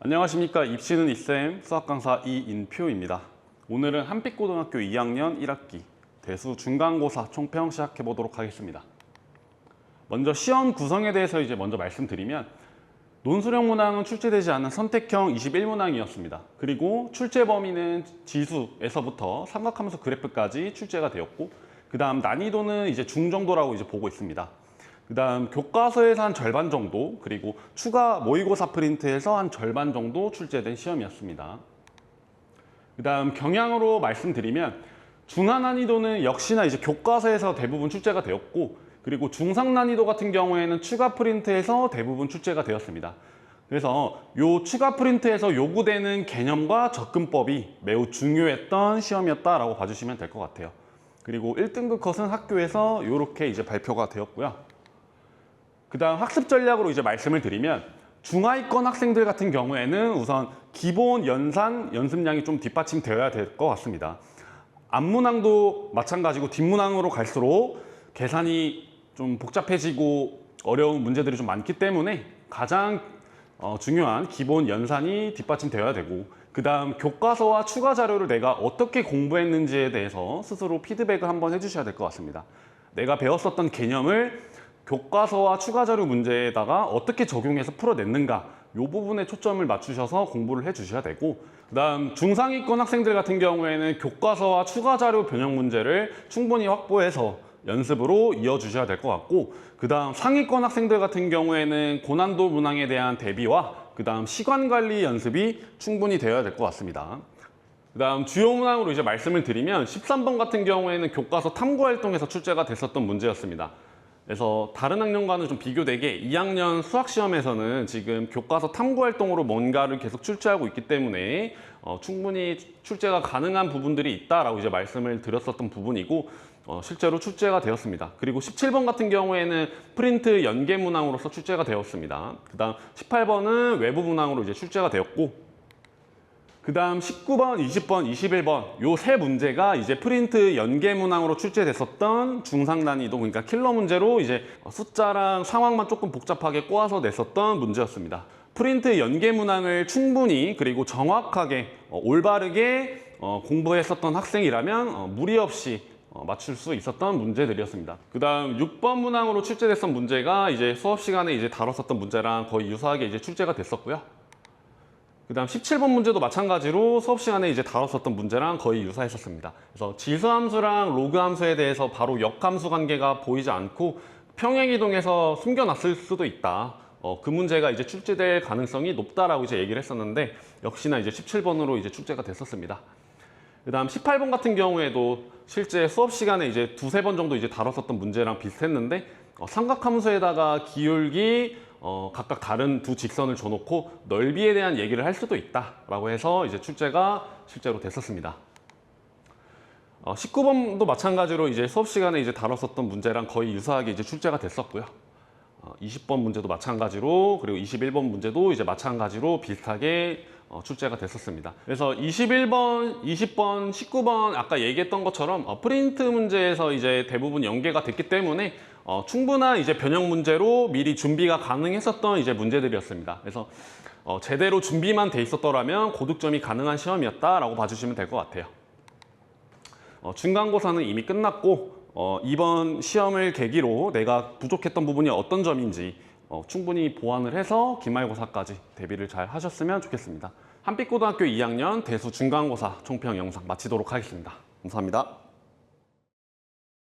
안녕하십니까. 입시는 이쌤 수학 강사 이인표입니다. 오늘은 한빛고등학교 2학년 1학기 대수 중간고사 총평 시작해 보도록 하겠습니다. 먼저 시험 구성에 대해서 먼저 말씀드리면 논술형 문항은 출제되지 않은 선택형 21문항이었습니다. 그리고 출제 범위는 지수에서부터 삼각함수 그래프까지 출제가 되었고, 그 다음 난이도는 중정도라고 보고 있습니다. 그 다음 교과서에서 한 절반 정도, 그리고 추가 모의고사 프린트에서 한 절반 정도 출제된 시험이었습니다. 그 다음 경향으로 말씀드리면 중하 난이도는 역시나 교과서에서 대부분 출제가 되었고, 그리고 중상 난이도 같은 경우에는 추가 프린트에서 대부분 출제가 되었습니다. 그래서 이 추가 프린트에서 요구되는 개념과 접근법이 매우 중요했던 시험이었다라고 봐주시면 될 것 같아요. 그리고 1등급 컷은 학교에서 이렇게 발표가 되었고요. 그 다음 학습 전략으로 말씀을 드리면 중하위권 학생들 같은 경우에는 우선 기본 연산, 연습량이 좀 뒷받침되어야 될 것 같습니다. 앞문항도 마찬가지고 뒷문항으로 갈수록 계산이 좀 복잡해지고 어려운 문제들이 좀 많기 때문에 가장 중요한 기본 연산이 뒷받침되어야 되고, 그 다음 교과서와 추가 자료를 내가 어떻게 공부했는지에 대해서 스스로 피드백을 한번 해주셔야 될 것 같습니다. 내가 배웠었던 개념을 교과서와 추가 자료 문제에다가 어떻게 적용해서 풀어냈는가, 이 부분에 초점을 맞추셔서 공부를 해주셔야 되고, 그 다음 중상위권 학생들 같은 경우에는 교과서와 추가 자료 변형 문제를 충분히 확보해서 연습으로 이어주셔야 될 것 같고, 그 다음 상위권 학생들 같은 경우에는 고난도 문항에 대한 대비와 그 다음 시간관리 연습이 충분히 되어야 될 것 같습니다. 그 다음 주요 문항으로 말씀을 드리면 13번 같은 경우에는 교과서 탐구활동에서 출제가 됐었던 문제였습니다. 그래서 다른 학년과는 좀 비교되게 2학년 수학시험에서는 지금 교과서 탐구활동으로 뭔가를 계속 출제하고 있기 때문에 충분히 출제가 가능한 부분들이 있다라고 말씀을 드렸었던 부분이고, 실제로 출제가 되었습니다. 그리고 17번 같은 경우에는 프린트 연계 문항으로서 출제가 되었습니다. 그 다음 18번은 외부 문항으로 출제가 되었고, 그 다음 19번, 20번, 21번 요 세 문제가 프린트 연계 문항으로 출제됐었던 중상 난이도, 그러니까 킬러 문제로 숫자랑 상황만 조금 복잡하게 꼬아서 냈었던 문제였습니다. 프린트 연계 문항을 충분히 그리고 정확하게 올바르게 공부했었던 학생이라면 무리 없이 맞출 수 있었던 문제들이었습니다. 그 다음 6번 문항으로 출제됐던 문제가 수업 시간에 다뤘었던 문제랑 거의 유사하게 출제가 됐었고요. 그 다음 17번 문제도 마찬가지로 수업 시간에 다뤘었던 문제랑 거의 유사했었습니다. 그래서 지수함수랑 로그함수에 대해서 바로 역함수 관계가 보이지 않고 평행이동해서 숨겨놨을 수도 있다. 그 문제가 출제될 가능성이 높다라고 얘기를 했었는데, 역시나 17번으로 출제가 됐었습니다. 그 다음 18번 같은 경우에도 실제 수업 시간에 두세 번 정도 다뤘었던 문제랑 비슷했는데, 삼각함수에다가 기울기 각각 다른 두 직선을 줘놓고 넓이에 대한 얘기를 할 수도 있다라고 해서 출제가 실제로 됐었습니다. 19번도 마찬가지로 수업 시간에 다뤘었던 문제랑 거의 유사하게 출제가 됐었고요. 20번 문제도 마찬가지로, 그리고 21번 문제도 마찬가지로 비슷하게 출제가 됐었습니다. 그래서 21번, 20번, 19번 아까 얘기했던 것처럼 프린트 문제에서 대부분 연계가 됐기 때문에 충분한 변형 문제로 미리 준비가 가능했었던 문제들이었습니다. 그래서 제대로 준비만 돼 있었더라면 고득점이 가능한 시험이었다라고 봐주시면 될 것 같아요. 중간고사는 이미 끝났고, 이번 시험을 계기로 내가 부족했던 부분이 어떤 점인지 충분히 보완을 해서 기말고사까지 대비를 잘 하셨으면 좋겠습니다. 한빛고등학교 2학년 대수 중간고사 총평 영상 마치도록 하겠습니다. 감사합니다.